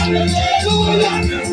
Hallelujah.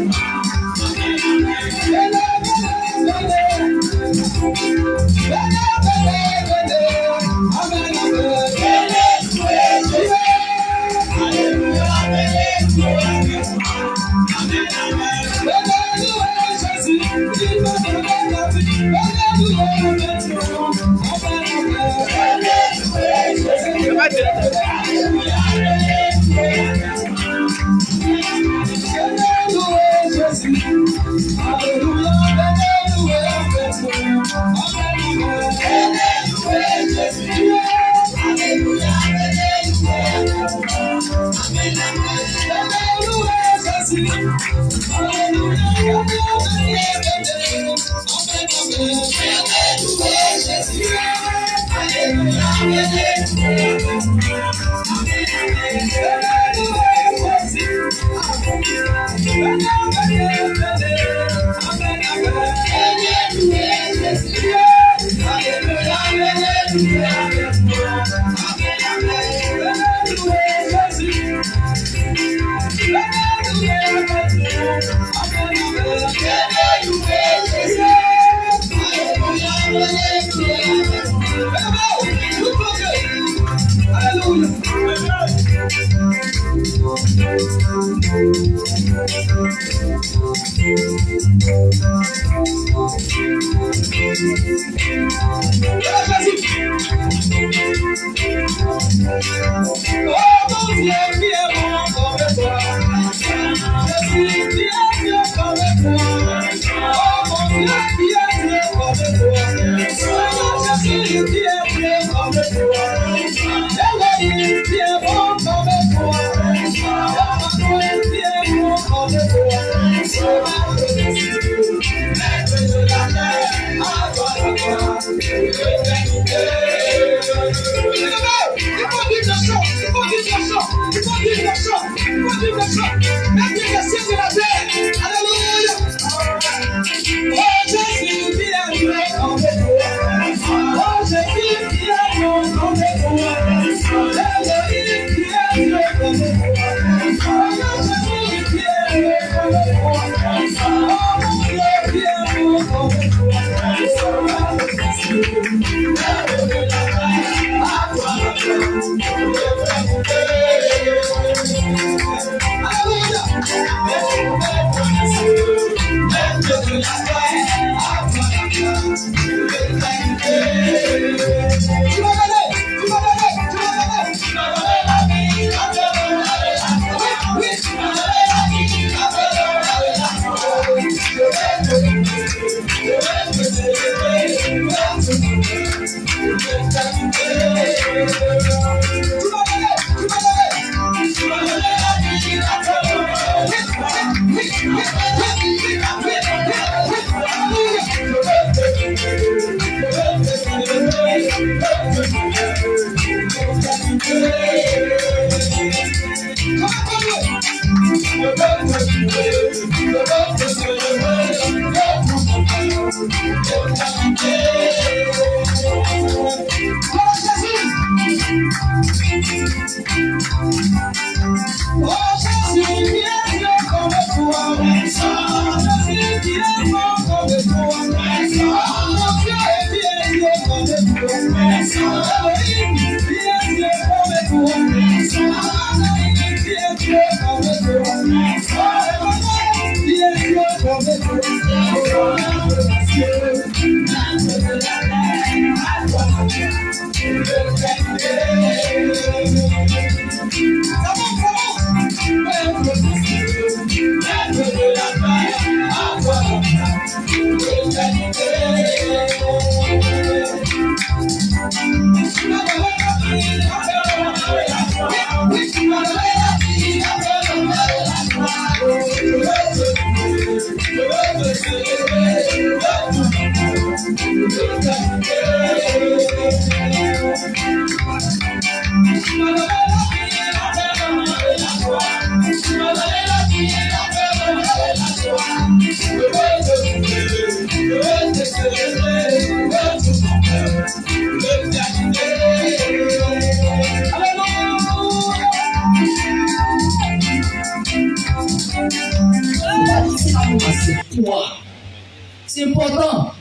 C'est important.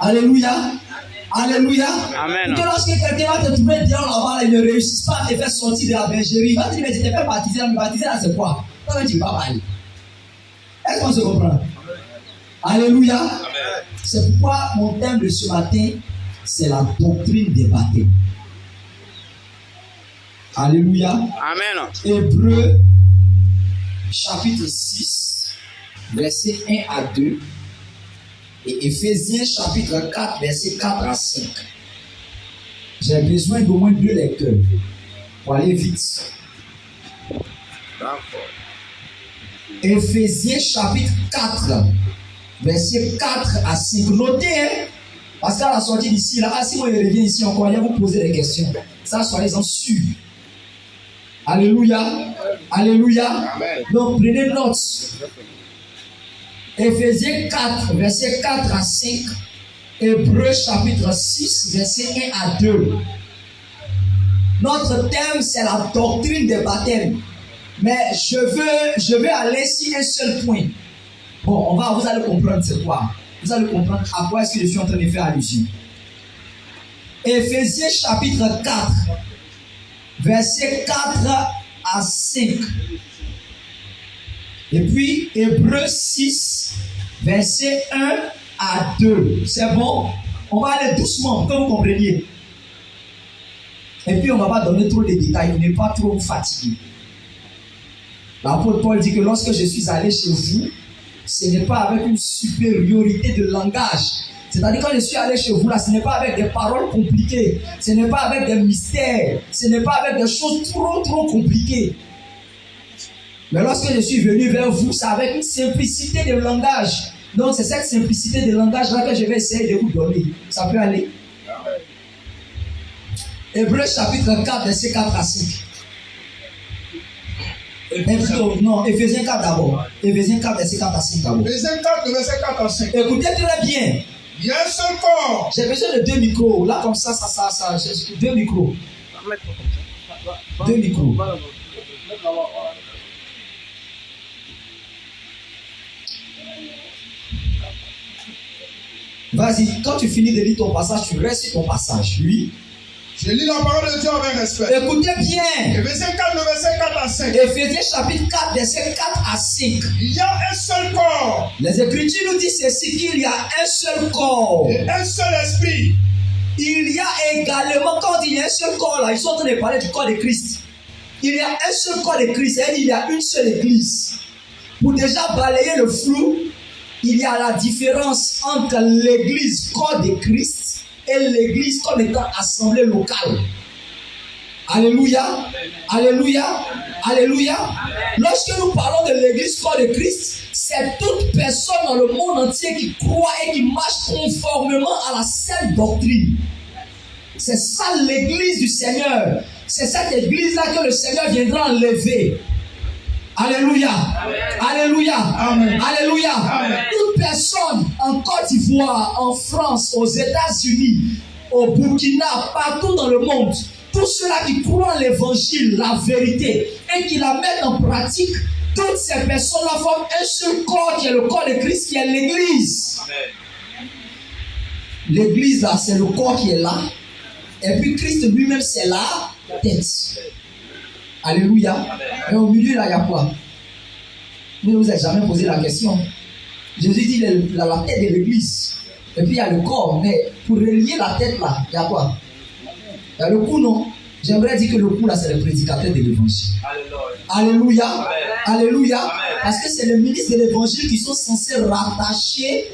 Alléluia. Alléluia. Amen. Que lorsque quelqu'un va te trouver bien là-bas, il ne réussit pas à te faire sortir de la bergerie. Il va te dire, mais tu t'es fait baptiser là, mais baptiser là, c'est quoi? Toi, tu ne vas pas aller. Est-ce qu'on se comprend? Alléluia. C'est pourquoi mon thème de ce matin, c'est la doctrine des baptêmes. Alléluia. Amen. Hébreux, chapitre 6, versets 1 à 2. Et Éphésiens, chapitre 4, versets 4 à 5. J'ai besoin d'au moins 2 lecteurs pour aller vite. D'accord. Éphésiens, chapitre 4, versets 4 à 5. Notez, hein, parce qu'à la sortie d'ici, là, si moi je reviens ici encore, il va vous poser des questions. Ça, soyez-en sûrs. Alléluia. Alléluia. Amen. Donc, prenez note. Éphésiens 4, versets 4 à 5. Hébreux, chapitre 6, versets 1 à 2. Notre thème, c'est la doctrine des baptêmes. Mais je veux aller sur un seul point. Bon, vous allez comprendre c'est quoi. Vous allez comprendre à quoi est-ce que je suis en train de faire allusion. Éphésiens, chapitre 4, versets 4 à 5. Et puis, Hébreux 6, versets 1 à 2. C'est bon? On va aller doucement pour que vous compreniez. Et puis, on ne va pas donner trop de détails. On n'est pas trop fatigué. L'apôtre Paul dit que lorsque je suis allé chez vous, ce n'est pas avec une supériorité de langage. C'est-à-dire quand je suis allé chez vous, là, ce n'est pas avec des paroles compliquées. Ce n'est pas avec des mystères. Ce n'est pas avec des choses trop compliquées. Mais lorsque je suis venu vers vous, c'est avec une simplicité de langage. Donc c'est cette simplicité de langage-là que je vais essayer de vous donner. Ça peut aller? Hébreux chapitre 4, verset 4 à 5. Non, Éphésiens 4 d'abord. Éphésiens 4, verset 4 à 5 d'abord. Éphésiens 4, verset 4 à 5. Écoutez très bien. Il y a un seul corps. J'ai besoin de 2 micros. Là, comme ça, 2 micros. 2 micros. Vas-y, quand tu finis de lire ton passage, tu restes sur ton passage. Oui. Je lis la parole de Dieu avec respect. Écoutez bien. Éphésiens 4, verset 4 à 5. Éphésiens chapitre 4, verset 4 à 5. Il y a un seul corps. Les Écritures nous disent ceci, qu'il y a un seul corps. Et un seul esprit. Il y a également, quand il y a un seul corps là, ils sont en train de parler du corps de Christ. Il y a un seul corps de Christ et il y a une seule église. Pour déjà balayer le flou, il y a la différence entre l'église corps de Christ et l'église comme étant assemblée locale. Alléluia. Alléluia. Alléluia. Lorsque nous parlons de l'église corps de Christ, c'est toute personne dans le monde entier qui croit et qui marche conformément à la sainte doctrine. C'est ça l'église du Seigneur. C'est cette église-là que le Seigneur viendra enlever. Alléluia. Amen. Alléluia. Amen. Alléluia. Amen. Toute personne en Côte d'Ivoire, en France, aux États-Unis, au Burkina, partout dans le monde, tous ceux-là qui croient en l'évangile, la vérité, et qui la mettent en pratique, toutes ces personnes-là forment un seul corps qui est le corps de Christ, qui est l'église. Amen. L'église là, c'est le corps qui est là. Et puis Christ lui-même, c'est la tête. Alléluia. Amen. Et au milieu là, il y a quoi? Vous ne vous êtes jamais posé la question. Jésus dit la tête de l'église. Et puis il y a le corps. Mais pour relier la tête là, il y a quoi? Il y a le cou, non? J'aimerais dire que le cou là, c'est le prédicateur de l'évangile. Alléluia. Amen. Alléluia. Amen. Parce que c'est les ministres de l'évangile qui sont censés rattacher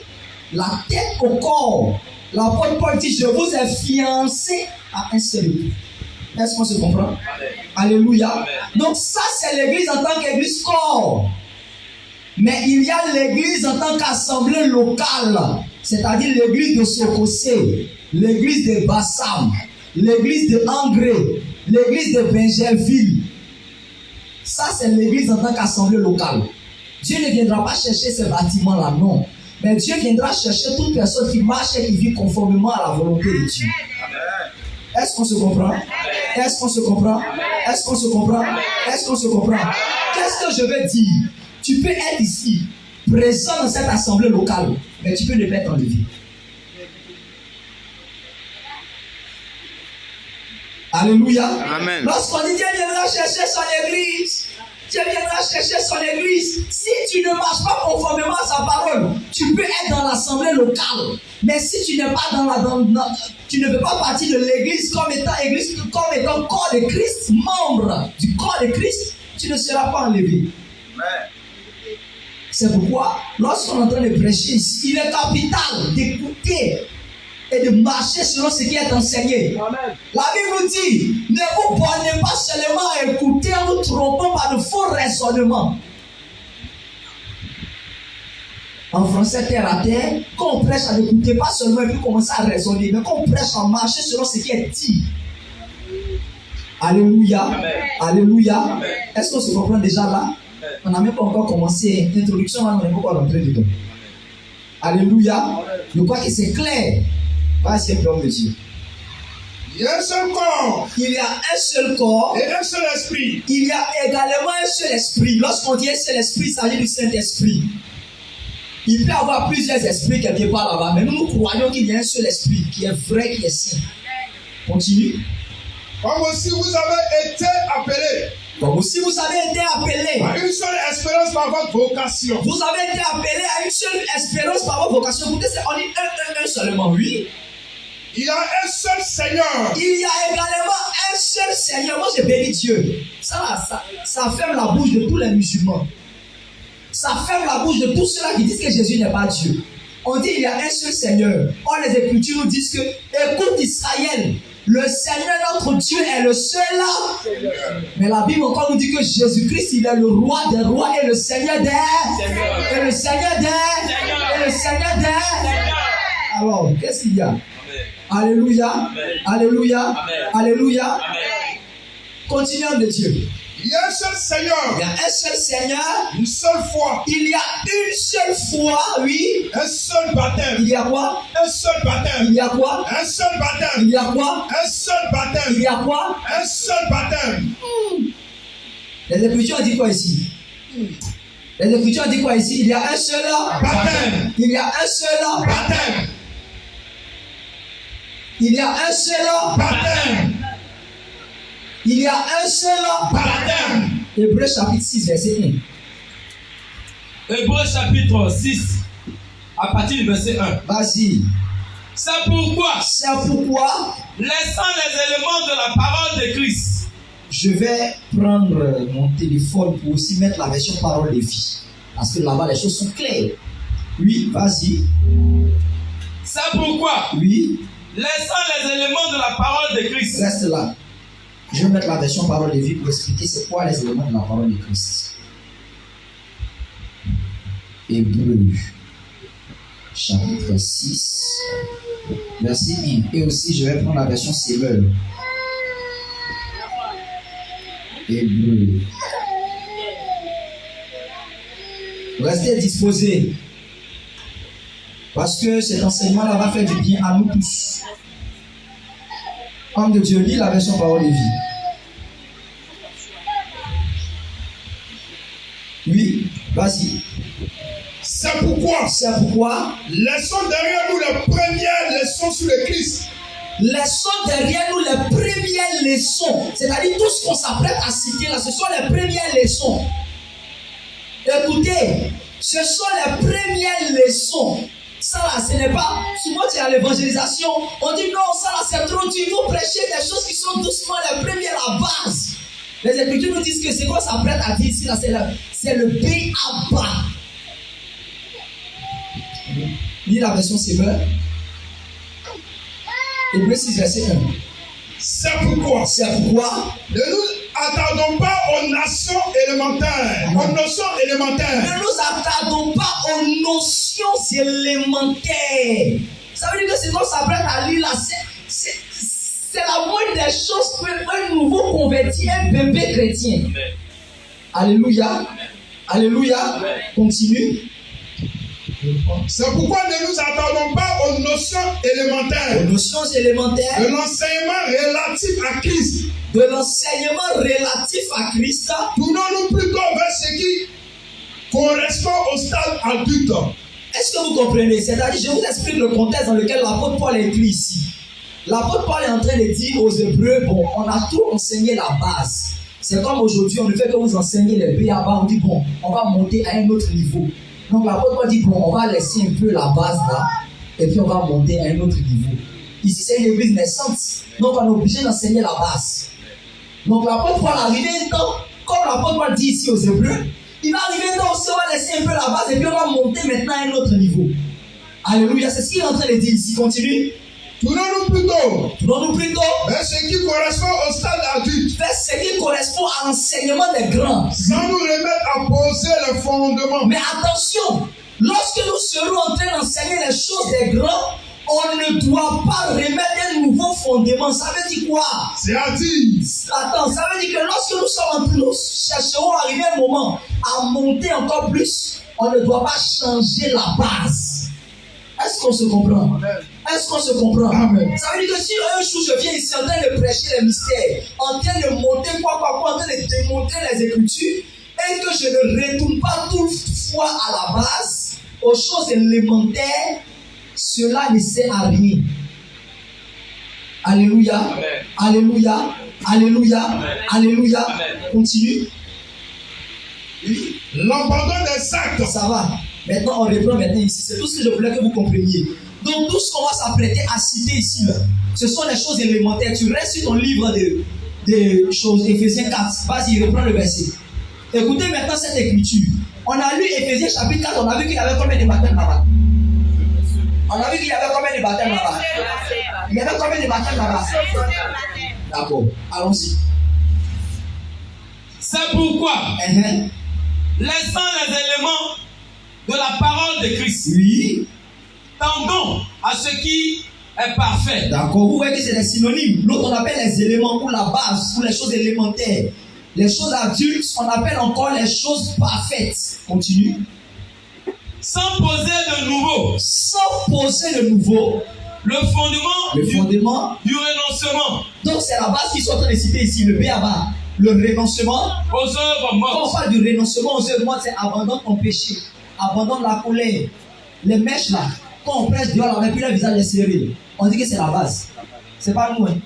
la tête au corps. L'apôtre Paul dit, je vous ai fiancé à un seul époux. Est-ce qu'on se comprend? Amen. Alléluia. Amen. Donc ça, c'est l'église en tant qu'église corps. Mais il y a l'église en tant qu'assemblée locale. C'est-à-dire l'église de Sokosé, l'église de Bassam, l'église de Angré, l'église de Benjerville. Ça, c'est l'église en tant qu'assemblée locale. Dieu ne viendra pas chercher ces bâtiments-là, non. Mais Dieu viendra chercher toute personne qui marche et qui vit conformément à la volonté de Dieu. Est-ce qu'on se comprend? Est-ce qu'on se comprend? Est-ce qu'on se comprend? Est-ce qu'on se comprend? Qu'est-ce que je veux dire? Tu peux être ici, présent dans cette assemblée locale, mais tu peux ne pas être enlevé. Alléluia. Amen. Lorsqu'on dit Dieu viendra chercher son église, Dieu viendra chercher son église. Si tu ne marches pas conformément à sa parole, tu peux être dans l'assemblée locale. Mais si tu n'es pas tu ne veux pas partir de l'église comme étant corps de Christ, membre du corps de Christ, tu ne seras pas enlevé. C'est pourquoi, lorsqu'on est en train de prêcher ici, il est capital d'écouter et de marcher selon ce qui est enseigné. Amen. La Bible dit, ne vous bornez pas seulement à écouter en vous trompant par de faux raisonnements. En français, terre à terre, quand on prêche à n'écouter pas seulement et puis commencer à raisonner, mais quand on prêche à marcher selon ce qui est dit. Alléluia. Amen. Alléluia. Amen. Est-ce qu'on se comprend déjà là? On n'a même pas encore commencé l'introduction, on n'est pas encore rentré dedans. Alléluia. Je crois que c'est clair. Vas-y, homme de Dieu. Il y a un seul corps. Il y a un seul corps. Et un seul esprit. Il y a également un seul esprit. Lorsqu'on dit un seul esprit, il s'agit du Saint-Esprit. Il peut y avoir plusieurs esprits quelque part là-bas, mais nous croyons qu'il y a un seul esprit qui est vrai, qui est saint. Continue. Comme aussi vous avez été appelés. Comme aussi vous avez été appelés à une seule espérance par votre vocation. Vous avez été appelés à une seule espérance par votre vocation. Vous dites, on dit un seulement, oui. Il y a un seul Seigneur. Il y a également un seul Seigneur. Moi, je bénis Dieu. Ça ferme la bouche de tous les musulmans. Ça ferme la bouche de tous ceux-là qui disent que Jésus n'est pas Dieu. On dit il y a un seul Seigneur. Or, les Écritures nous disent que, écoute Israël, le Seigneur notre Dieu est le seul là. Mais la Bible encore nous dit que Jésus-Christ, il est le roi des rois et le Seigneur des. Et le Seigneur des. Et le Seigneur des. Alors, qu'est-ce qu'il y a? Alléluia. Amen. Alléluia. Amen. Alléluia. Amen. Continuons de Dieu. Il y a un seul Seigneur. Il y a un seul Seigneur. Une seule foi. Il y a une seule foi, oui. Un seul baptême. Il y a quoi? Un seul baptême. Il y a quoi? Un seul baptême. Il y a quoi? Un seul baptême. Il y a quoi? Un seul baptême. Les Écritures disent quoi ici? Les Écritures disent quoi ici? Il y a un seul baptême. Il y a un seul baptême. Il y a un seul baptême. Il y a un seul baptême. Hébreux chapitre 6, verset 1. Hébreux chapitre 6, à partir du verset 1. Vas-y. C'est pourquoi, laissant les éléments de la parole de Christ, je vais prendre mon téléphone pour aussi mettre la version parole de vie. Parce que là-bas, les choses sont claires. Oui, vas-y. C'est pourquoi, oui, laissant les éléments de la parole de Christ. Reste là. Je vais mettre la version parole de vie pour expliquer c'est quoi les éléments de la parole de Christ. Hébreux, chapitre 6, verset 1. Et aussi, je vais prendre la version Sévère. Hébreux. Restez disposés. Parce que cet enseignement-là va faire du bien à nous tous. Homme de Dieu, lis la version parole de vie. Oui, vas-y. C'est pourquoi, laissons derrière nous les premières leçons sur le Christ. Laissons derrière nous les premières leçons. C'est-à-dire tout ce qu'on s'apprête à citer là, ce sont les premières leçons. Écoutez, ce sont les premières leçons. Ça là, ce n'est pas. Souvent, tu es à l'évangélisation. On dit non, ça là, c'est trop dur. Il faut prêcher des choses qui sont doucement les premières, la base. Les Écritures nous disent que c'est quoi ça s'apprête à dire ici là, c'est le B.A.B.A. Lis la version sévère. Hébreux 6, verset 1. C'est pourquoi. Ne nous attardons pas aux nations élémentaires. Non. Aux notions élémentaires. Ne nous attardons pas aux notions élémentaires. Ça veut dire que c'est qu'on s'apprête à lire là. C'est la moindre des choses pour un nouveau converti, un bébé chrétien. Amen. Alléluia. Amen. Alléluia. Amen. Continue. C'est pourquoi ne nous attardons pas aux notions élémentaires. Aux notions élémentaires. De l'enseignement relatif à Christ. De l'enseignement relatif à Christ. Tournons-nous plutôt vers ce qui correspond au stade adulte. Est-ce que vous comprenez? C'est-à-dire, je vous explique le contexte dans lequel l'apôtre Paul est écrit ici. L'apôtre Paul est en train de dire aux Hébreux, bon, on a tout enseigné la base. C'est comme aujourd'hui, on ne fait que vous enseigner les B.A.B.A. On dit bon, on va monter à un autre niveau. Donc l'apôtre Paul dit bon, on va laisser un peu la base là, et puis on va monter à un autre niveau. Ici, c'est une église naissante, donc on est obligé d'enseigner la base. Donc l'apôtre Paul arrive un temps, comme l'apôtre Paul dit ici aux Hébreux, il va arriver un temps aussi, on va laisser un peu la base, et puis on va monter maintenant à un autre niveau. Alléluia, c'est ce qu'il est en train de dire ici. Continue. Tournons-nous plutôt Tournons-nous plutôt vers ce qui correspond au stade adulte, vers ce qui correspond à l'enseignement des grands. sans nous remettre à poser le fondement. Mais attention, lorsque nous serons en train d'enseigner les choses des grands, on ne doit pas remettre un nouveau fondement. Ça veut dire quoi? C'est-à-dire, Attends, ça veut dire que lorsque nous sommes en train, nous chercherons à arriver un moment à monter encore plus, on ne doit pas changer la base. Est-ce qu'on se comprend? Est-ce qu'on se comprend? Amen. Ça veut dire que si un jour je viens ici en train de prêcher les mystères, en train de monter quoi, en train de démontrer les Écritures, et que je ne retourne pas toutefois à la base, aux choses élémentaires, cela ne sert à rien. Alléluia. Amen. Alléluia. Alléluia. Amen. Alléluia. Amen. Continue. l'abandon des actes. Ça va. Maintenant, on reprend maintenant ici. C'est tout ce que je voulais que vous compreniez. Donc, tout ce qu'on va s'apprêter à citer ici, là, ce sont les choses élémentaires. Tu restes sur ton livre de choses, Éphésiens 4. Vas-y, reprends le verset. Écoutez maintenant cette écriture. On a lu Éphésiens chapitre 4, on a vu qu'il y avait combien de baptêmes là-bas? On a vu qu'il y avait combien de baptêmes là-bas? Il y avait combien de baptêmes là-bas? D'accord, allons-y. C'est pourquoi, laissant les éléments de la parole de Christ, Oui. tendons à ce qui est parfait. D'accord, vous voyez que c'est des synonymes. L'autre, on appelle les éléments ou la base, ou les choses élémentaires. Les choses adultes, on appelle encore les choses parfaites. Continue. Sans poser de nouveau Sans poser le nouveau, le fondement du renoncement Donc c'est la base qu'ils sont en train de citer ici, le B.A.B.A. Le renoncement. aux œuvres Quand on mortes. parle du renoncement aux œuvres mortes, c'est abandonne ton péché, abandonne la colère. Les mèches là, quand on presse dehors, on n'a plus le visage est serré. On dit que c'est la base. C'est pas nous, hein.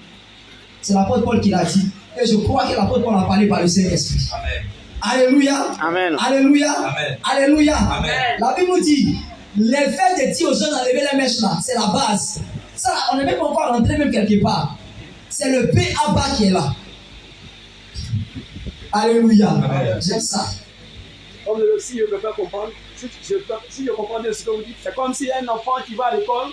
C'est l'apôtre Paul qui l'a dit. Et je crois que l'apôtre Paul a parlé par le Saint-Esprit. Amen. Alléluia. Amen. Alléluia. Amen. Alléluia. Amen. La Bible nous dit, les faits de dire aux jeunes d'enlever les mèches là, c'est la base. Ça, on n'est même pas encore rentré même quelque part. C'est le B.A.B.A. qui est là. Alléluia. Amen. J'aime ça. Comme si je ne peux pas comprendre, si je comprends bien ce que vous dites, c'est comme si un enfant qui va à l'école,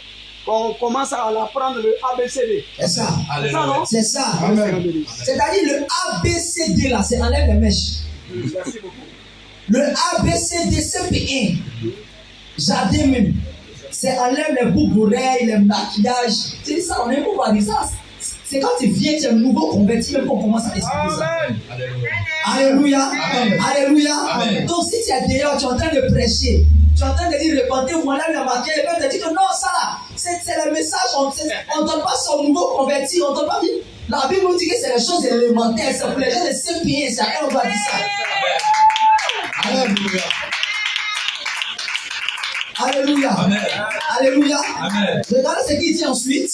qu'on commence à l'apprendre le ABCD. C'est ça. C'est ça, non? C'est ça. Amen. C'est-à-dire le ABCD là, c'est enlève les mèches. Merci beaucoup. Le ABCD, CP1, jardin même, c'est enlève les boucles d'oreilles, les maquillages. C'est ça, on n'est pas dire ça. C'est quand tu viens, tu es un nouveau converti, même qu'on commence à expliquer ça. Amen. Alléluia. Amen. Alléluia. Amen. Donc si tu es dehors, tu es en train de prêcher, tu es en train de dire repentez-vous, on enlève la maquillage, et même te dire que non, ça là, c'est le message, on ne donne pas son nouveau converti, on ne donne pas. La Bible nous dit que c'est les choses élémentaires, c'est pour les gens de CP1, c'est à eux on doit dire ça. Alléluia. Alléluia. Amen. Alléluia. Amen. Regardez ce qu'il dit ensuite.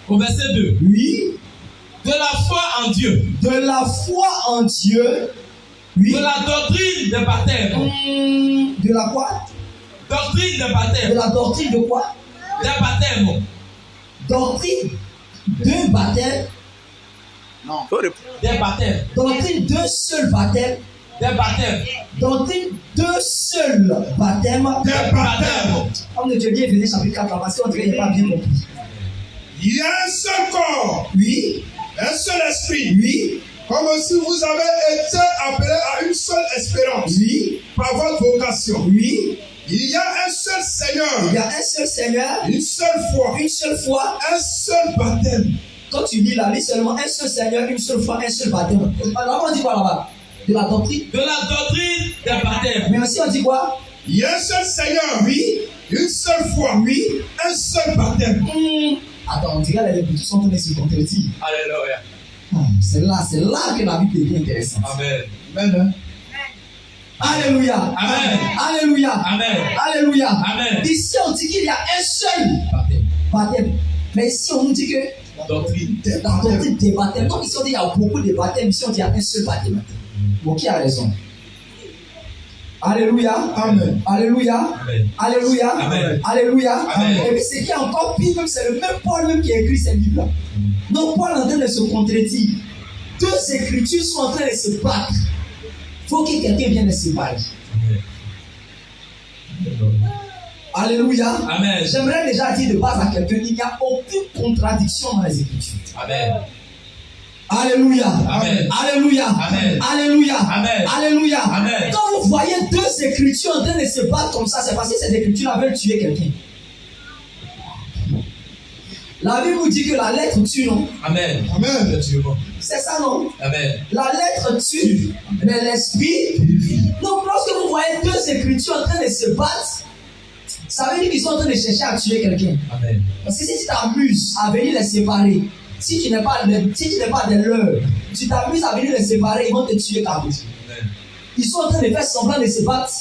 Au verset 2. Oui. De la foi en Dieu. De la foi en Dieu. Oui. De la doctrine de baptême. De la quoi? Doctrine de De baptême. la doctrine de quoi? De baptême. Doctrine d'un baptême. Des baptêmes. Doctrine d'un seul baptême. Des baptêmes. Doctrine d'un seul baptême. Des baptêmes. Comme Dieu dit, Éphésiens chapitre 4, parce qu'on dirait qu'il n'est pas bien compris. Il y a un seul corps, Oui. un seul esprit. Oui. Comme si vous avez été appelés à une seule espérance Oui. par votre vocation. Oui. Il y a un seul Seigneur, Il y a un seul Seigneur, une seule foi, une seule foi. un seul baptême. Quand tu lis la liste seulement un seul Seigneur, une seule foi, un seul baptême. Alors on dit quoi là-bas? De la doctrine. De la doctrine des baptêmes. Mais aussi on dit quoi? Il y a un seul Seigneur, Oui. une seule foi, Oui. un seul baptême. Attends, on dirait les Écritures sont en train de se contredire. Alléluia. C'est là que la Bible devient intéressante. Amen. Amen. Alléluia. Amen. Alléluia. Amen. Alléluia. Amen. Ici on dit qu'il y a un seul Baptême. baptême. Mais ici on nous dit que doctrine. La doctrine des baptêmes. Donc ici on dit il y a beaucoup de baptêmes, ici on dit il y a un seul baptême. Bon, qui a raison? Alléluia. Amen. Alléluia. Amen. Alléluia. Amen. Alléluia. Amen. Et puis ce qui est encore pire, même c'est le même Paul même qui a écrit ces livres-là. Donc Paul est en train de se contredire. Deux écritures sont en train de se battre. Il faut que quelqu'un vienne les séparer. Alléluia. Amen. J'aimerais déjà dire de base à quelqu'un qu'il n'y a aucune contradiction dans les écritures. Amen. Alléluia. Amen. Alléluia. Amen. Alléluia. Amen. Alléluia. Amen. Quand vous voyez deux écritures en train de se battre comme ça, c'est parce que ces écritures veulent tuer quelqu'un. La Bible vous dit que la lettre tue, non? Amen. Amen. Effectivement. C'est ça, non? Amen. La lettre tue, mais l'esprit. Donc, lorsque vous voyez deux écritures en train de se battre, ça veut dire qu'ils sont en train de chercher à tuer quelqu'un. Amen. Parce que si tu t'amuses à venir les séparer, si tu n'es pas de leur, tu t'amuses à venir les séparer, ils vont te tuer carrément. Ils sont en train de faire semblant de se battre.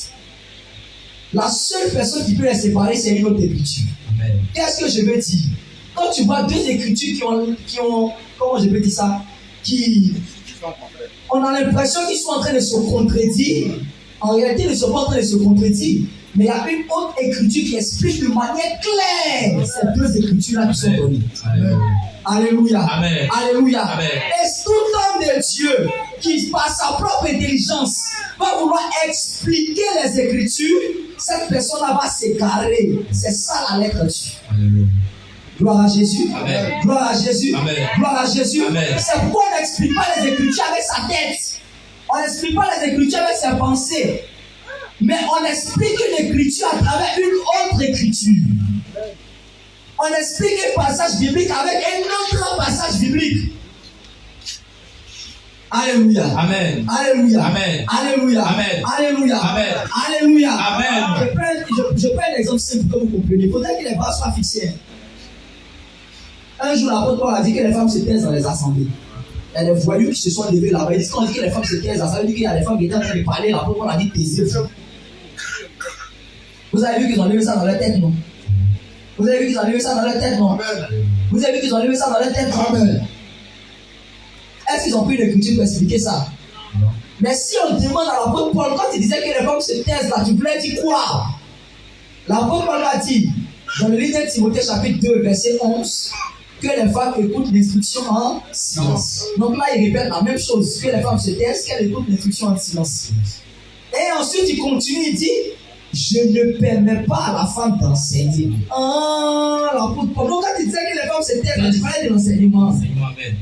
La seule personne qui peut les séparer, c'est une autre écriture. Amen. Qu'est-ce que je veux dire? Quand tu vois deux écritures qui ont comment je peux dire ça? On a l'impression qu'ils sont en train de se contredire. En réalité, ils ne sont pas en train de se contredire. Mais il y a une autre écriture qui explique de manière claire ces deux écritures-là qui sont données. Amen. Alléluia. Amen. Alléluia. Amen. Et tout homme de Dieu qui, par sa propre intelligence, va vouloir expliquer les écritures, cette personne-là va s'égarer. C'est ça la lettre tue. Alléluia. Gloire à Jésus. Amen. Gloire à Jésus. Amen. Gloire à Jésus. Amen. C'est pourquoi on n'explique pas les écritures avec sa tête. On n'explique pas les écritures avec ses pensées. Mais on explique une écriture à travers une autre écriture. On explique un passage biblique avec un autre passage biblique. Alléluia. Amen. Alléluia. Amen. Alléluia. Amen. Alléluia. Amen. Alléluia. Amen. Je prends un exemple simple pour que vous compreniez. Il faudrait que les bases soient fixées. Un jour, l'apôtre Paul a dit que les femmes se taisent dans les assemblées. Il y a des voyous qui se sont levés là-bas. Ils disent qu'on dit que les femmes se taisent, ça veut dire qu'il y a des femmes qui étaient en train de parler. L'apôtre Paul a dit taisez-vous. Vous avez vu qu'ils ont levé ça dans leur tête, non? Vous avez vu qu'ils ont levé ça dans leur tête, non? Vous avez vu qu'ils ont levé ça dans leur tête, non? Amen. Est-ce qu'ils ont pris une écriture pour expliquer ça? Non. Mais si on demande à l'apôtre Paul, quand il disait que les femmes se taisent là, tu voulais dire quoi? L'apôtre Paul a dit, dans le livre de Timothée chapitre 2, verset 11, que les femmes écoutent l'instruction en silence. Donc là, il répète la même chose, que les femmes se taisent, qu'elles écoutent l'instruction en silence. Et ensuite, il continue, il dit, je ne permets pas à la femme d'enseigner. Ah, l'apôtre Paul. Donc quand il disait que les femmes se taisent, il fallait de l'enseignement. Amen.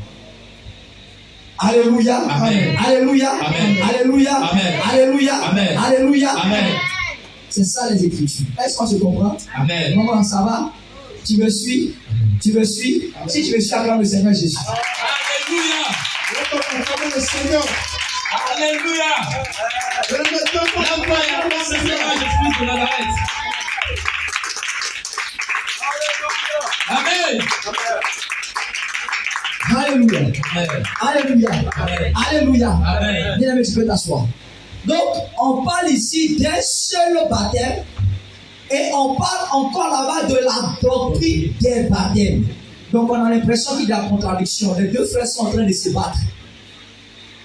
Alléluia. Amen. Alléluia. Amen. Alléluia. Amen. Alléluia. Amen. Alléluia. Amen. C'est ça les écritures. Est-ce qu'on se comprend? Amen. Maman, ça va? Tu me suis? Tu me suis? Si tu me suis, acclame le Seigneur Jésus. Alléluia. Le Seigneur. Alléluia. L'amour et la force du Seigneur Jésus de Nazareth. Amen. Alléluia. Amen. Alléluia. Amen. Alléluia. Amen. Bien aimé, tu peux t'asseoir. Donc, on parle ici d'un seul baptême et on parle encore là-bas de la doctrine des baptêmes. Donc, on a l'impression qu'il y a une contradiction. Les deux frères sont en train de se battre.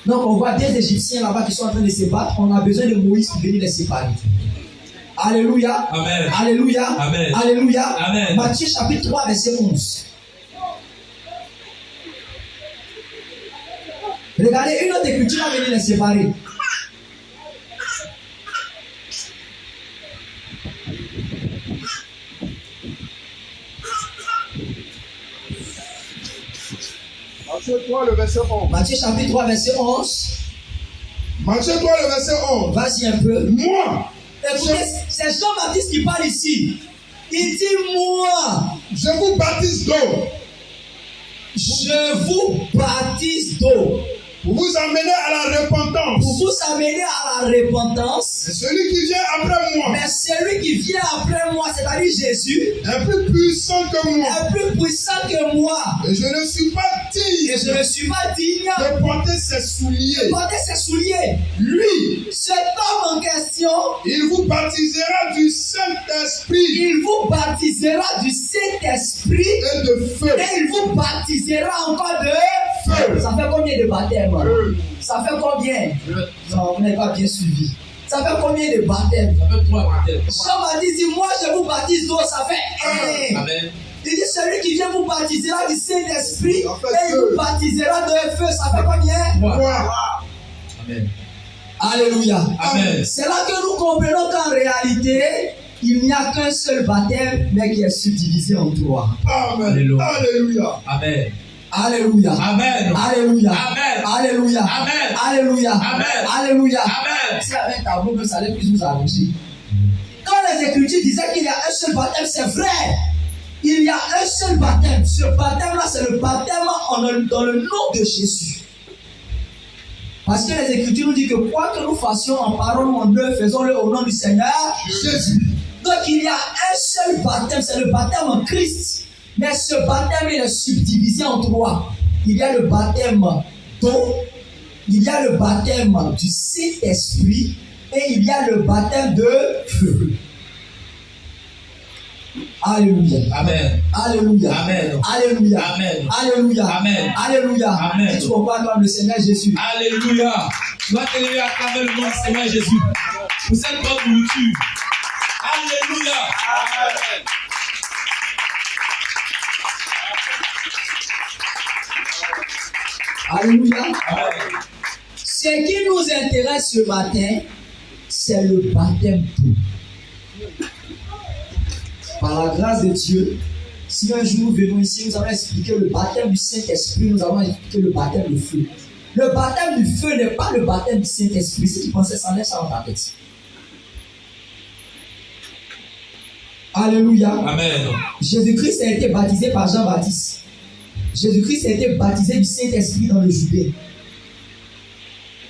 Donc, on voit des Égyptiens là-bas qui sont en train de se battre. On a besoin de Moïse pour venir les séparer. Alléluia. Amen. Alléluia. Amen. Alléluia. Amen. Matthieu chapitre 3, verset 11. Regardez, une autre écriture va venir les séparer. Matthieu 3, le verset 11. Matthieu chapitre 3, verset 11. Matthieu 3, le verset 11. Vas-y un peu. Moi, Écoutez, c'est Jean-Baptiste qui parle ici. Il dit, moi, je vous baptise d'eau je vous baptise d'eau pour vous amener à la repentance. pour vous amener à la repentance. Et celui qui vient après moi Mais celui qui vient après moi, c'est-à-dire Jésus, est plus puissant que moi. est plus puissant que moi. Et je ne suis pas digne Et je ne suis pas digne de porter ses souliers. de porter ses souliers. Lui, Cet homme en question, il vous baptisera du Saint-Esprit Saint-Esprit Il vous baptisera du Saint-Esprit et de feu. et il vous baptisera encore de Feu. Ça fait combien de baptêmes? Feu. Ça fait combien? Non, vous n'avez pas bien suivi. Ça fait combien de baptêmes? Ça fait 3 baptêmes. Jean-Baptiste dit, moi je vous baptise d'eau, ça fait 1. Amen. Il dit, celui qui vient vous baptisera du Saint-Esprit Ça fait et il deux. vous baptisera de feu, ça fait combien? 3. Amen. Alléluia. Amen. C'est là que nous comprenons qu'en réalité, il n'y a qu'un seul baptême, mais qui est subdivisé en 3. Amen. Alléluia. Alléluia. Amen. Alléluia. Amen. Alléluia. Amen. Alléluia. Amen. Alléluia. Amen. Alléluia. Amen. C'est avec un tableau que ça allait plus vous arranger. Quand les Écritures disaient qu'il y a un seul baptême, c'est vrai. Il y a un seul baptême. Ce baptême-là, c'est le baptême dans le nom de Jésus. Parce que les Écritures nous disent que quoi que nous fassions en parole ou en œuvre, faisons-le au nom du Seigneur Jésus. Donc il y a un seul baptême, c'est le baptême en Christ. Mais ce baptême, il est subdivisé en 3. Il y a le baptême d'eau, il y a le baptême du Saint-Esprit et il y a le baptême de feu. Alléluia. Amen. Alléluia. Amen. Alléluia. Amen. Alléluia. Amen. Alléluia. Amen. Tu comprends comme le Seigneur Jésus. Alléluia. Tu vas te lever à travers le nom du Seigneur Jésus pour cette bonne nourriture. Alléluia. Alléluia. Amen. Ce qui nous intéresse ce matin, c'est le baptême d'eau. Par la grâce de Dieu, si un jour nous venons ici, nous allons expliquer le baptême du Saint-Esprit, nous allons expliquer le baptême du feu. Le baptême du feu n'est pas le baptême du Saint-Esprit. Si tu pensais ça, laisse ça dans ta tête. Alléluia. Amen. Jésus-Christ a été baptisé par Jean-Baptiste. Jésus-Christ a été baptisé du Saint-Esprit dans le Judée.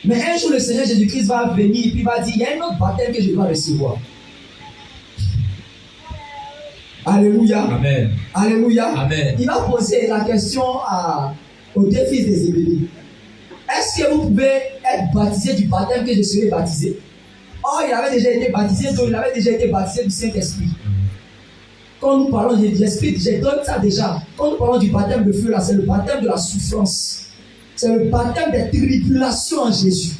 Mais un jour, le Seigneur Jésus-Christ va venir et puis va dire, il y a un autre baptême que je dois recevoir. Alléluia. Amen. Alléluia. Amen. Il va poser la question aux deux fils des Zébédée. Est-ce que vous pouvez être baptisé du baptême que je serai baptisé? Oh, il avait déjà été baptisé, donc il avait déjà été baptisé du Saint-Esprit. Quand nous parlons de l'Esprit, je donne ça déjà. Quand nous parlons du baptême de feu, là, c'est le baptême de la souffrance. C'est le baptême des tribulations en Jésus.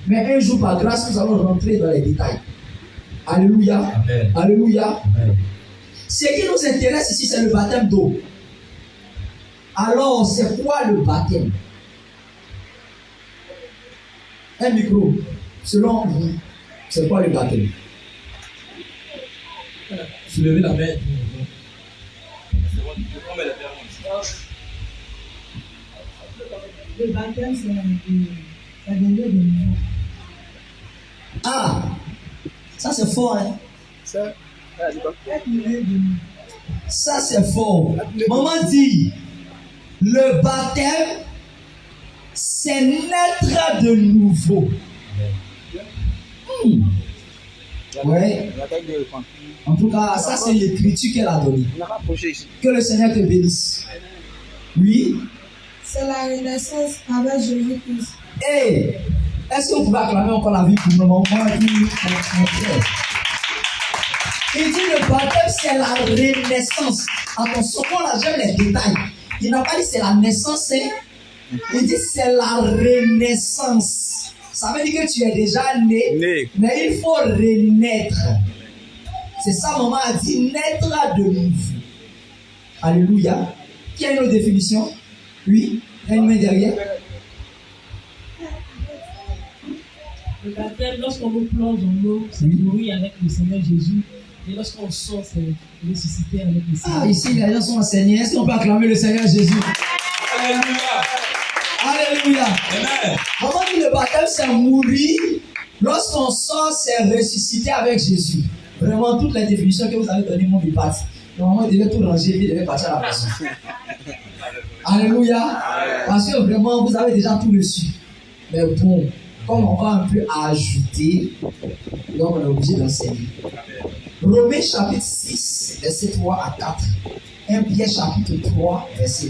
Mais un jour, par grâce, nous allons rentrer dans les détails. Alléluia. Amen. Alléluia. Amen. Ce qui nous intéresse ici, c'est le baptême d'eau. Alors, c'est quoi le baptême? Un micro. Selon vous, c'est quoi le baptême? Soulevez la main. Le baptême, c'est la venue de nouveau. Ah, ça c'est fort, hein? Être né de nouveau. Ça c'est fort. Maman dit, le baptême, c'est naître de nouveau. Ouais. En tout cas, ça c'est l'écriture qu'elle a donnée. Que le Seigneur te bénisse. Oui. C'est la renaissance avec Jésus-Christ. Hey, est-ce que vous pouvez acclamer encore la vie pour le moment? Il dit le baptême c'est la renaissance. Attention, moi là j'aime les détails. Il n'a pas dit c'est la naissance, hein? Il dit c'est la renaissance. Ça veut dire que tu es déjà né, mais il faut renaître. C'est ça, maman a dit, naître de nouveau. Alléluia. Qui a une autre définition? Oui, il y a une main derrière. Le baptême, lorsqu'on nous plonge dans l'eau, c'est mourir avec le Seigneur Jésus. Et lorsqu'on sort, c'est ressusciter avec le Seigneur. Ah, ici, les gens sont enseignés. Est-ce qu'on peut acclamer le Seigneur Jésus? Alléluia. Alléluia. Amen. Maman dit le baptême, c'est mourir. Lorsqu'on sort, c'est ressusciter avec Jésus. Vraiment, toutes les définitions que vous avez données m'ont dépassé. Normalement, il devait tout ranger et il devait partir à la maison. Alléluia. Parce que vraiment, vous avez déjà tout reçu. Mais bon, comme on va un peu ajouter, donc on est obligé d'enseigner. Romains chapitre 6, verset 3 à 4. 1 Pierre chapitre 3, verset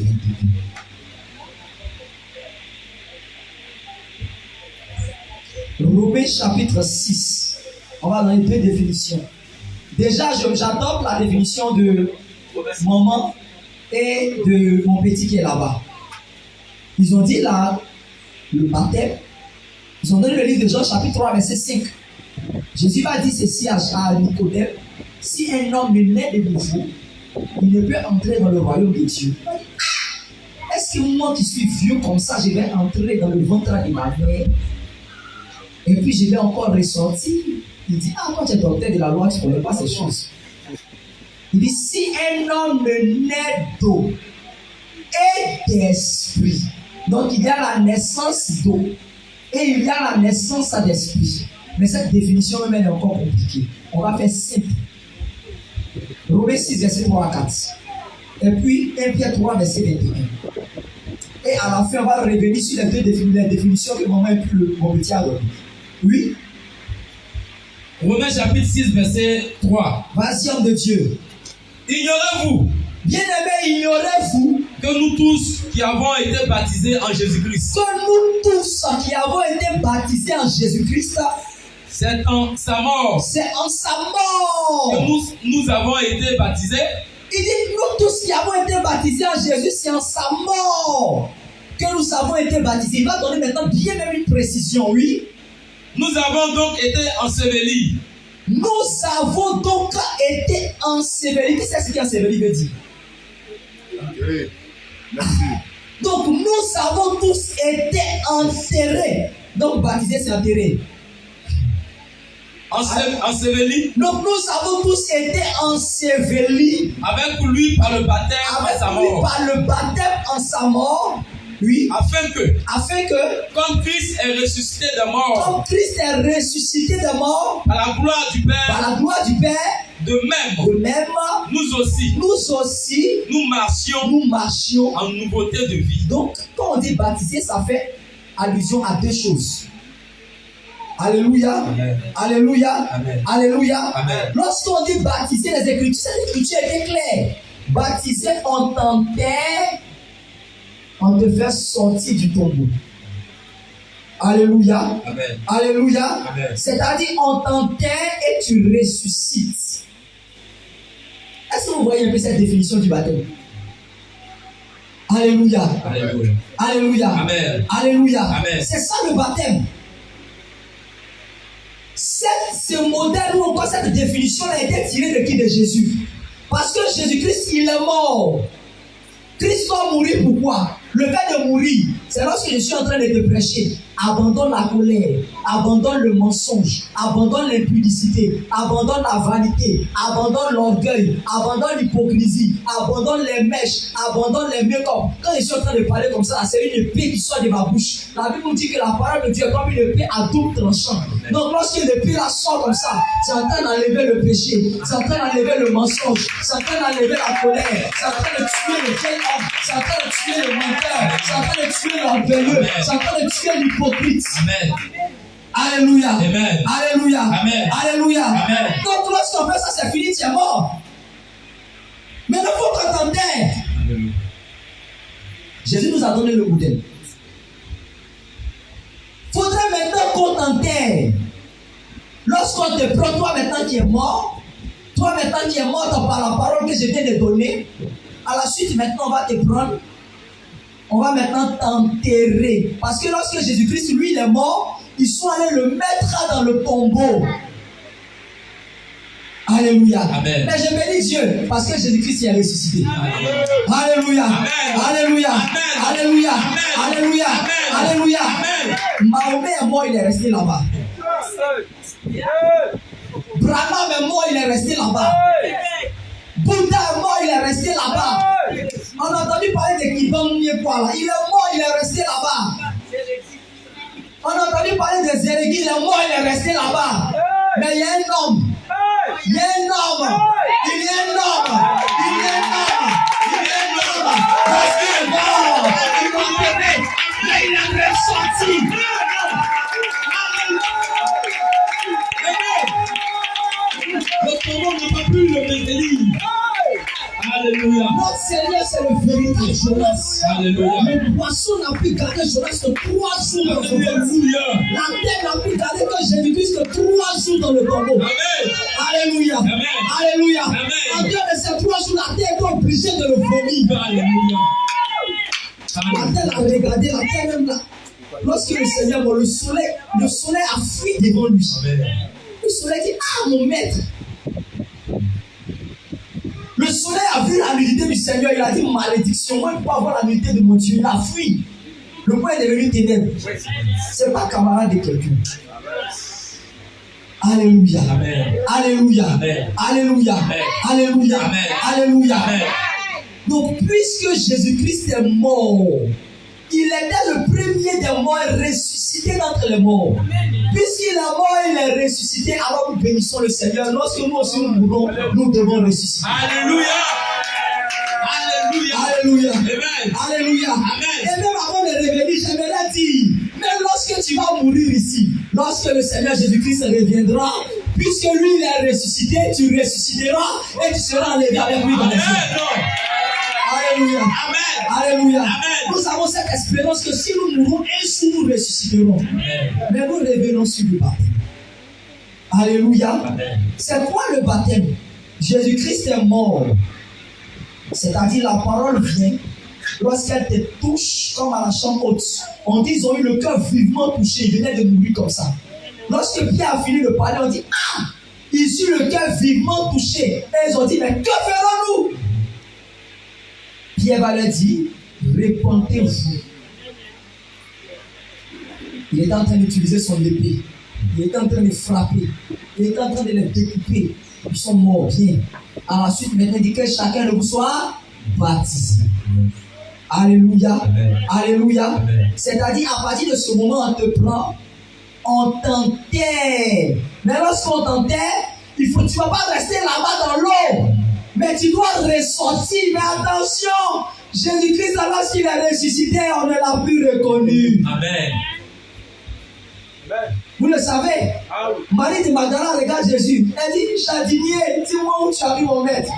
22. Romains chapitre 6. On va dans les deux définitions. Déjà, j'adopte la définition de maman et de mon petit qui est là-bas. Ils ont dit là, le baptême, ils ont donné le livre de Jean chapitre 3 verset 5. Jésus va dire ceci à Nicodème: si un homme naît de nouveau, il ne peut entrer dans le royaume de Dieu. Est-ce que moi qui suis vieux comme ça, je vais entrer dans le ventre de ma mère et puis je vais encore ressortir? Il dit, ah, quand tu es docteur de la loi, tu ne connais pas ces choses. Il dit, si un homme naît d'eau et d'esprit, donc il y a la naissance d'eau et il y a la naissance d'esprit. Mais cette définition même est encore compliquée. On va faire simple. Romains 6, verset 3 à 4. Et puis 1 Pierre 3, verset 21. Et à la fin, on va revenir sur les deux définitions que maman mon petit a donné. Oui. Romains chapitre 6, verset 3. Vas-y, homme de Dieu. Ignorez-vous, bien-aimés, ignorez-vous que nous tous qui avons été baptisés en Jésus-Christ, que nous tous qui avons été baptisés en Jésus-Christ, c'est en sa mort que nous avons été baptisés. Il dit, nous tous qui avons été baptisés en Jésus, c'est en sa mort que nous avons été baptisés. Il va donner maintenant bien même une précision, oui. Nous avons donc été ensevelis. Nous avons donc été ensevelis. Qu'est-ce que c'est qu'enseveli veut dire? Oui. Merci. Donc nous avons tous été enterrés. Donc baptisé, c'est enterré. Ensevelis. Donc nous avons tous été ensevelis avec lui par le baptême en sa mort. Par le baptême en sa mort. Oui. Afin que, comme Christ est ressuscité de mort, par la gloire du Père, de même, nous aussi, nous marchions en nouveauté de vie. Donc, quand on dit baptisé, ça fait allusion à deux choses. Alléluia. Amen. Alléluia. Amen. Alléluia. Amen. Lorsqu'on dit baptiser, les Écritures, cette écriture était claire. Baptiser, on t'enterre, on te fait sortir du tombeau. Alléluia. Amen. Alléluia. Amen. C'est-à-dire, on t'enterre et tu ressuscites. Est-ce que vous voyez un peu cette définition du baptême? Alléluia. Alléluia. Alléluia. Amen. Alléluia. Amen. C'est ça le baptême. Ce modèle ou encore cette définition a été tirée de qui? De Jésus. Parce que Jésus-Christ, il est mort. Christ doit mourir pourquoi? Le fait de mourir, c'est lorsque je suis en train de te prêcher. Abandonne la colère, abandonne le mensonge, abandonne l'impudicité, abandonne la vanité, abandonne l'orgueil, abandonne l'hypocrisie, abandonne les mèches, abandonne les make-up. Quand je suis en train de parler comme ça, c'est une épée qui sort de ma bouche. La Bible nous dit que la parole de Dieu est comme une épée à double tranchant. Donc lorsqu'une épée la sort comme ça, c'est en train d'enlever le péché, c'est en train d'enlever le mensonge, c'est en train d'enlever la colère, c'est en train de tuer le vieil homme, c'est en train de tuer le menteur, c'est en train de tuer l'orgueilleux, c'est en train de tuer l'hypocrite. Amen. Alléluia. Amen. Alléluia. Amen. Alléluia. Amen. Donc lorsqu'on fait ça, c'est fini, tu es mort. Mais il faut qu'on t'enterre. Jésus nous a donné le modèle. Faudrait maintenant qu'on t'enterre. Lorsqu'on te prend, toi maintenant qui es mort, par la parole que je viens de donner, à la suite maintenant on va te prendre. On va maintenant t'enterrer. Parce que lorsque Jésus-Christ, lui, il est mort, ils sont allés le mettre dans le tombeau. Alléluia. Amen. Mais je bénis Dieu parce que Jésus-Christ est ressuscité. Amen. Alléluia. Amen. Alléluia. Amen. Alléluia. Amen. Alléluia. Amen. Alléluia. Amen. Mahomet est mort, il est resté là-bas. Branham est mort, il est resté là-bas. Bouddha est mort, il est resté là-bas. On a entendu parler de Kibam Nyekwa là. Il est mort, il est resté là-bas. On a entendu parler de Zérégui, il est mort, il est resté là-bas. Mais il y a un homme. Il y a un homme. Il y a un homme. Il y a un homme. Il y a un homme. Parce qu'il est mort. Il est enterré. Mais il est ressorti. Le tombeau n'a pas pu le maintenir. Alléluia. Notre Seigneur, c'est le véritable Jonas. Alléluia. Le poisson n'a pu garder Jonas que 3 jours dans son ventre. Alléluia. La terre n'a pu garder que Jésus-Christ que 3 jours dans le tombeau. Amen. Alléluia. Amen. Alléluia. Amen. En dehors de ces 3 jours, la terre est obligée de le vomir. Alléluia. La terre a regardé, la terre même là. Lorsque le Seigneur, le soleil a fui devant lui. Amen. Le soleil dit, ah mon maître. Le soleil a vu la nudité du Seigneur, il a dit, malédiction, moi je peux avoir la nudité de mon Dieu. Il a fui. Le point est devenu ténèbres. Ce n'est pas camarade de quelqu'un. Alléluia. Amen. Alléluia. Amen. Alléluia. Amen. Alléluia. Amen. Alléluia. Amen. Donc, puisque Jésus-Christ est mort, il était le premier des morts ressuscité d'entre les morts. Puisqu'il est mort, il est ressuscité, alors nous bénissons le Seigneur. Lorsque nous aussi nous mourrons, nous devons ressusciter. Alléluia. Alléluia. Alléluia. Amen. Alléluia. Amen. Et même avant de revenir, j'aimerais dire, même lorsque tu vas mourir ici, lorsque le Seigneur Jésus-Christ reviendra, puisque lui il est ressuscité, tu ressusciteras et tu seras enlevé avec lui dans les cieux. Alléluia. Amen. Alléluia. Amen. Nous avons cette espérance que si nous mourrons, un jour nous ressusciterons. Amen. Mais nous revenons sur le baptême. Alléluia. Amen. C'est quoi le baptême? Jésus-Christ est mort. C'est-à-dire la parole vient. Lorsqu'elle te touche comme à la chambre haute, on dit ils ont eu le cœur vivement touché, ils venaient de mourir comme ça. Lorsque Pierre a fini de parler, on dit ah, ils ont eu le cœur vivement touché. Et ils ont dit mais que ferons-nous? Pierre va leur dire répentez-vous. Il est en train d'utiliser son épée. Il est en train de frapper. Il est en train de les découper. Ils sont morts, bien. À la suite, maintenant, il dit que chacun de vous soit baptisé. Alléluia. Amen. Alléluia. Amen. C'est-à-dire, à partir de ce moment, on te prend, on t'enterre. Mais lorsqu'on t'enterre, tu ne vas pas rester là-bas dans l'eau. Mais tu dois ressortir. Mais attention, Jésus-Christ, lorsqu'il est ressuscité, on ne l'a plus reconnu. Amen. Vous le savez, Marie de Magdala regarde Jésus. Elle dit, jardinier, dis-moi où tu as vu mon maître.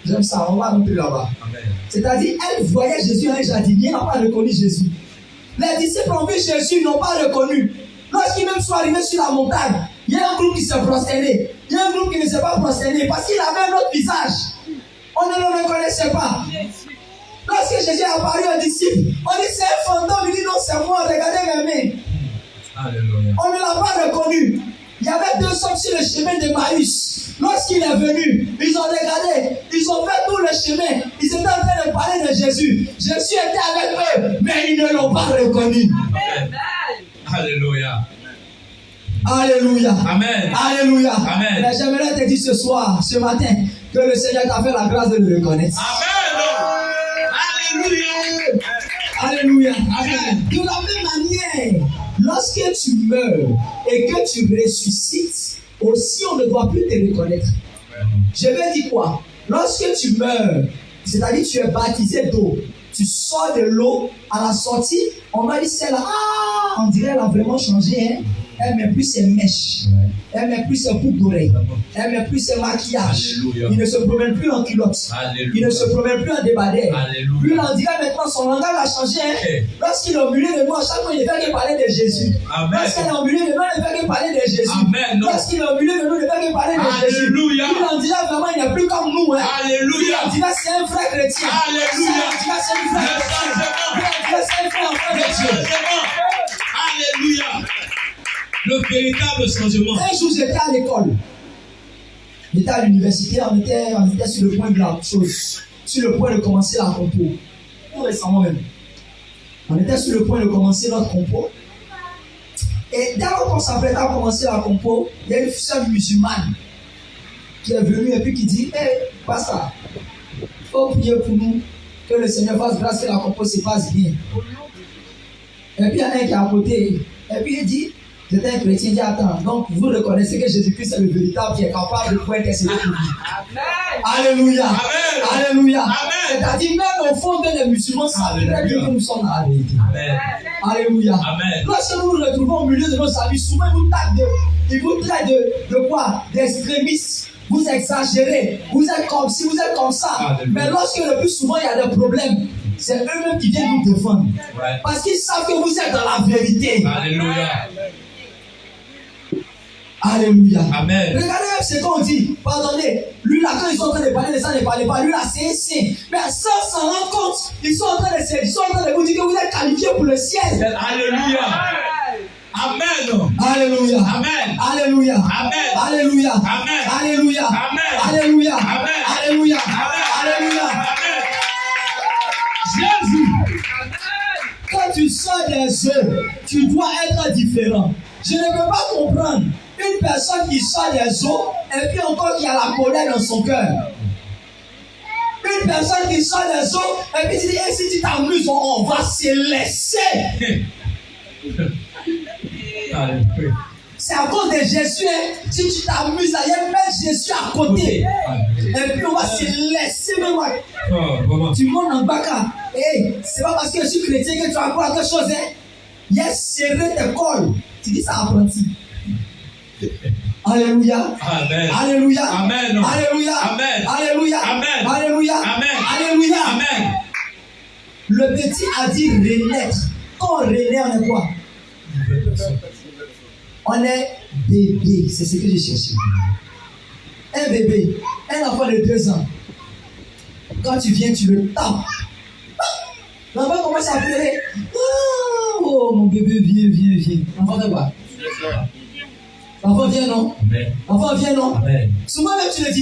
J'aime ça, on va rentrer là-bas. C'est-à-dire, elle voyait Jésus un jardinier, elle n'a pas reconnu Jésus. Les disciples ont vu Jésus, ils n'ont pas reconnu. Lorsqu'ils même sont arrivés sur la montagne, il y a un groupe qui s'est prosterné. Il y a un groupe qui ne s'est pas prosterné parce qu'il avait un autre visage. On ne le reconnaissait pas. Lorsque Jésus est apparu aux disciples, on dit c'est un fantôme, il dit non, c'est moi, regardez mes mains. Alléluia. On ne l'a pas reconnu. Il y avait 2 hommes sur le chemin de Maïs. Lorsqu'il est venu, ils ont regardé, ils ont fait tout le chemin. Ils étaient en train de parler de Jésus. Jésus était avec eux, mais ils ne l'ont pas reconnu. Amen. Alléluia. Alléluia. Amen. Alléluia. Amen. Mais j'aimerais te dire ce soir, ce matin, que le Seigneur t'a fait la grâce de le reconnaître. Amen. Alléluia. Alléluia. Amen. De la même manière, lorsque tu meurs et que tu ressuscites, aussi on ne doit plus te reconnaître. Je vais dire quoi? Lorsque tu meurs, c'est-à-dire tu es baptisé d'eau, tu sors de l'eau, à la sortie, on m'a dit celle-là, ah, on dirait elle a vraiment changé, hein? Elle met plus ses mèches, elle met plus ses boucles d'oreilles, elle met plus ses maquillages. Alléluia. Il ne se promène plus en culotte, Alléluia. il ne se promène plus en débardeur. Alléluia. Lui, on dirait maintenant son langage a changé. Hein? Lorsqu'il est au milieu de nous, à chaque fois, il ne fait que parler de Jésus. Amen. Lorsqu'il est au milieu de nous, il ne fait que parler de Jésus. Amen. Lorsqu'il est au milieu de nous, il ne fait que parler de Jésus. Alléluia. Lui, on dirait vraiment, il n'est plus comme nous. Hein? Alléluia. On dirait c'est un frère chrétien. Alléluia. On dirait c'est un frère chrétien. On dirait c'est un frère de Dieu. Alléluia. Le véritable changement. Un jour, j'étais à l'école. J'étais à l'université, on était sur le point de la chose, sur le point de commencer la compo. Tout récemment même. On était sur le point de commencer notre compo. Et dès qu'on s'apprêtait à commencer la compo, il y a une sœur musulmane qui est venue et puis qui dit, hé, pasteur, il faut prier pour nous, que le Seigneur fasse grâce, que la compo se passe bien. Et puis il y en a un qui est à côté, et puis il dit, j'étais un chrétien, il dit, attends, donc vous reconnaissez que Jésus-Christ est le véritable qui est capable de pouvoir intercéder pour vous. Alléluia. Amen. Alléluia. Amen. C'est-à-dire, même au fond de les musulmans savent très bien que nous sommes dans la vérité. Amen. Alléluia. Amen. Lorsque nous nous retrouvons au milieu de nos amis, souvent ils vous traitent de quoi? D'extrémistes. vous exagérez, vous êtes comme ci, vous êtes comme ça. Mais lorsque le plus souvent il y a des problèmes, c'est eux-mêmes qui viennent nous défendre. Parce qu'ils savent que vous êtes dans la vérité. Alléluia. Alléluia. Amen. Regardez même ce qu'on dit. Pardonnez. Lui là, quand ils sont en train de parler, les gens ne parlaient pas. Lui là, c'est un signe. Mais sans s'en rendre compte, ils sont en train de vous dire que vous êtes qualifiés pour le ciel. Alléluia. Amen. Alléluia. Amen. Alléluia. Amen. Alléluia. Amen. Alléluia. Amen. Alléluia. Amen. Alléluia. Amen. Alléluia. Amen. Jésus. Quand tu sors des eaux, tu dois être différent. Je ne peux pas comprendre une personne qui sort des eaux et puis encore qui a la colère dans son cœur. Une personne qui sort des eaux et puis tu dis, hey, si tu t'amuses, on va se laisser. C'est à cause de Jésus. Hein. Si tu t'amuses là, il y a même Jésus à côté. Et puis on va se laisser même. Tu montes en bas. Hey, c'est pas parce que je suis chrétien que tu vas apprendre quelque chose. Hein. Il y a serré tes cols. Tu dis ça apprenti. Alléluia. Amen. Alléluia. Amen. Alléluia. Amen. Alléluia. Amen. Alléluia. Amen. Alléluia. Amen. Le petit a dit renaître. Quand on renaît, on est quoi? On est bébé. C'est ce que j'ai cherché. Un bébé, un enfant de 2 ans. Quand tu viens, tu le tapes. L'enfant commence à pleurer. Oh, mon bébé, viens. L'enfant fait quoi? L'enfant vient, non? Amen. L'enfant vient, non? Amen. Souvent même tu le dis.